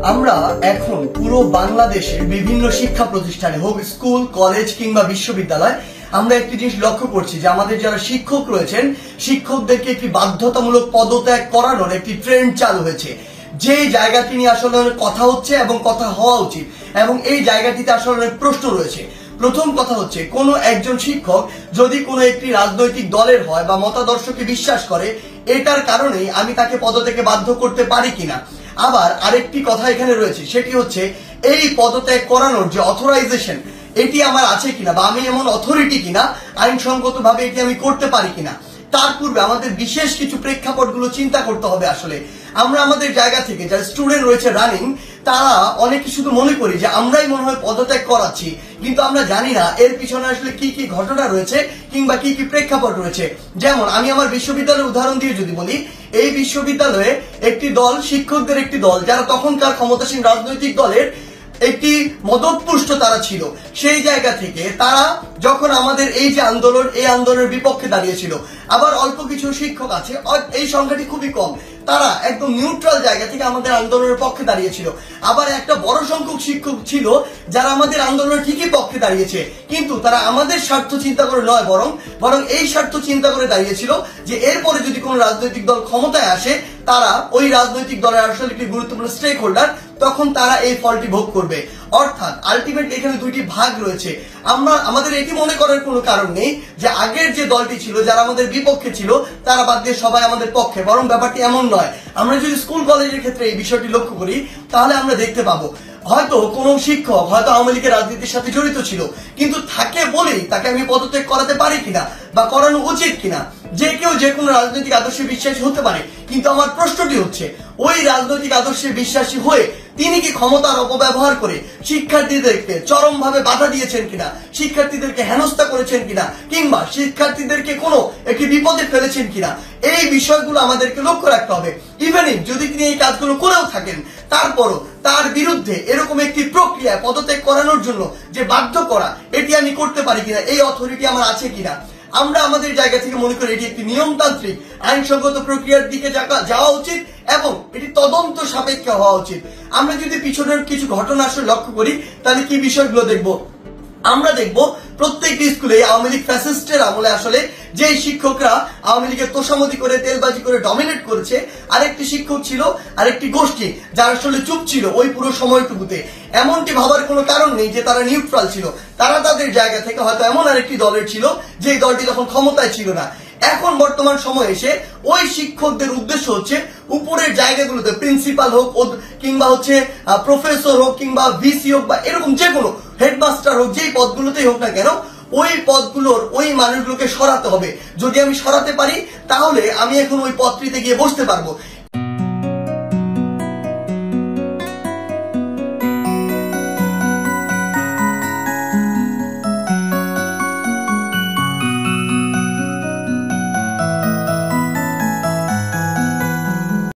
আমরা এখন পুরো বাংলাদেশের বিভিন্ন শিক্ষা প্রতিষ্ঠানে হোক স্কুল কলেজ কিংবা বিশ্ববিদ্যালয় আমরা একটি জিনিস লক্ষ্য করছি যে আমাদের যারা শিক্ষক রয়েছেন শিক্ষকদেরকে একটি বাধ্যতামূলক পদত্যাগ করানোর একটি ট্রেন্ড চালু হয়েছে। যে জায়গাটি নিয়ে আসলে কথা হচ্ছে এবং কথা হওয়া উচিত এবং এই জায়গাটিতে আসলে অনেক প্রশ্ন রয়েছে। প্রথম কথা হচ্ছে কোনো একজন শিক্ষক যদি কোনো একটি রাজনৈতিক দলের হয় বা মতাদর্শকে বিশ্বাস করে এটার কারণেই আমি তাকে পদত্যাগে বাধ্য করতে পারি কিনা। আবার আরেকটি কথা এখানে রয়েছে সেটি হচ্ছে এই পদত্যাগ করানোর যে অথরাইজেশন এটি আমার আছে কিনা বা আমি এমন অথরিটি কিনা আইনসঙ্গতভাবে এটি আমি করতে পারি কিনা। তার পূর্বে আমাদের বিশেষ কিছু প্রেক্ষাপটগুলো চিন্তা করতে হবে। আসলে আমরা আমাদের জায়গা থেকে যারা স্টুডেন্ট রয়েছে রানিং তারা অনেকে শুধু মনে করি যে আমরাই মনে হয় পদত্যাগ করাচ্ছি, কিন্তু আমরা জানি না এর পিছনে আসলে কি কি ঘটনা রয়েছে কিংবা কি কি প্রেক্ষাপট রয়েছে। যেমন আমি আমার বিশ্ববিদ্যালয়ের উদাহরণ দিয়ে যদি বলি, এই বিশ্ববিদ্যালয়ে একটি দল শিক্ষকদের একটি দল যারা তখনকার ক্ষমতাসীন রাজনৈতিক দলের একটি মদতপুষ্ট তারা ছিল। সেই জায়গা থেকে তারা যখন আমাদের এই যে আন্দোলন এই আন্দোলনের বিপক্ষে দাঁড়িয়েছিল। আবার অল্প কিছু শিক্ষক আছে, এই সংখ্যাটি খুবই কম, তারা একদম নিউট্রাল জায়গা থেকে আমাদের আন্দোলনের পক্ষে দাঁড়িয়েছিল। আবার একটা বড় সংখ্যক শিক্ষক ছিল যারা আমাদের আন্দোলনের ঠিকই পক্ষে দাঁড়িয়েছে, কিন্তু তারা আমাদের স্বার্থ চিন্তা করে নয় বরং এই স্বার্থ চিন্তা করে দাঁড়িয়েছিল যে এরপরে যদি কোনো রাজনৈতিক দল ক্ষমতায় আসে তারা ওই রাজনৈতিক দলের আসলে একটি গুরুত্বপূর্ণ স্টেক হোল্ডার, তখন তারা এই ফলটি ভোগ করবে। অর্থাৎ আলটিমেট এখানে দুইটি ভাগ রয়েছে। আমাদের এটি মনে করার কোনো কারণ নেই যে আগের যে দলটি ছিল যারা আমাদের বিপক্ষে ছিল তারা বাদ দিয়ে সবাই আমাদের পক্ষে, বরং ব্যাপারটি এমন নয়। আমরা যদি স্কুল কলেজের ক্ষেত্রে এই বিষয়টি লক্ষ্য করি তাহলে আমরা দেখতে পাবো হয়তো কোনো শিক্ষক হয়তো আওয়ামী লীগের রাজনীতির সাথে জড়িত ছিল, কিন্তু থাকে বলেই তাকে আমি পদত্যাগ করাতে পারি কিনা বা করানো উচিত কিনা। যে কেউ যে কোনো রাজনৈতিক আদর্শে বিশ্বাসী হতে পারে, কিন্তু আমার প্রশ্নটি হচ্ছে ওই রাজনৈতিক আদর্শে বিশ্বাসী হয়ে তিনি কি ক্ষমতার অপব্যবহার করে শিক্ষার্থীদেরকে চরমভাবে বাধা দিয়েছেন কিনা, শিক্ষার্থীদেরকে হেনস্থা করেছেন কিনা, কিংবা শিক্ষার্থীদেরকে কোনো একটি বিপদে ফেলেছেন কিনা, এই বিষয়গুলো আমাদেরকে লক্ষ্য রাখতে হবে। ইভেনিং যদি তিনি এই কাজগুলো করেও থাকেন তারপরও তার বিরুদ্ধে এরকম একটি প্রক্রিয়া পদত্যাগ করানোর জন্য যে বাধ্য করা এটি আমি করতে পারি কিনা, এই অথরিটি আমার আছে কিনা। আমরা আমাদের জায়গা থেকে মনে করি এটি একটি নিয়মতান্ত্রিক আইনসঙ্গত প্রক্রিয়ার দিকে যাওয়া উচিত এবং এটি তদন্ত সাপেক্ষে হওয়া উচিত। আমরা যদি পিছনের কিছু ঘটনা আসলে লক্ষ্য করি তাহলে কি বিষয়গুলো দেখব। আমরা দেখব প্রত্যেকটি স্কুলে আওয়ামী লীগ ফ্যাসিস্টের আমলে আসলে যে শিক্ষকরা আওয়ামী লীগের তোষামোদি করে তেলবাজি করে ডমিনেট করেছে, আরেকটি শিক্ষক ছিল আরেকটি গোষ্ঠী যারা আসলে চুপ ছিল ওই পুরো সময়টুকুতে। এমনটি ভাবার কোনো কারণ নেই যে তারা নিউট্রাল ছিল, তারা তাদের জায়গা থেকে হয়তো এমন আরেকটি দলের ছিল যে দলটি তখন ক্ষমতায় ছিল না। এখন বর্তমান সময় এসে ওই শিক্ষকদের উদ্দেশ্য হচ্ছে উপরের জায়গাগুলোতে প্রিন্সিপাল হোক কিংবা হচ্ছে প্রফেসর হোক কিংবা ভিসি হোক বা এরকম যে কোনো হেডমাস্টার হোক, যেই পদগুলোতেই হোক না কেন ওই পদগুলোর ওই মানুষগুলোকে সরাতে হবে। যদি আমি সরাতে পারি তাহলে আমি এখন ওই পদটিতে গিয়ে বসতে পারবো।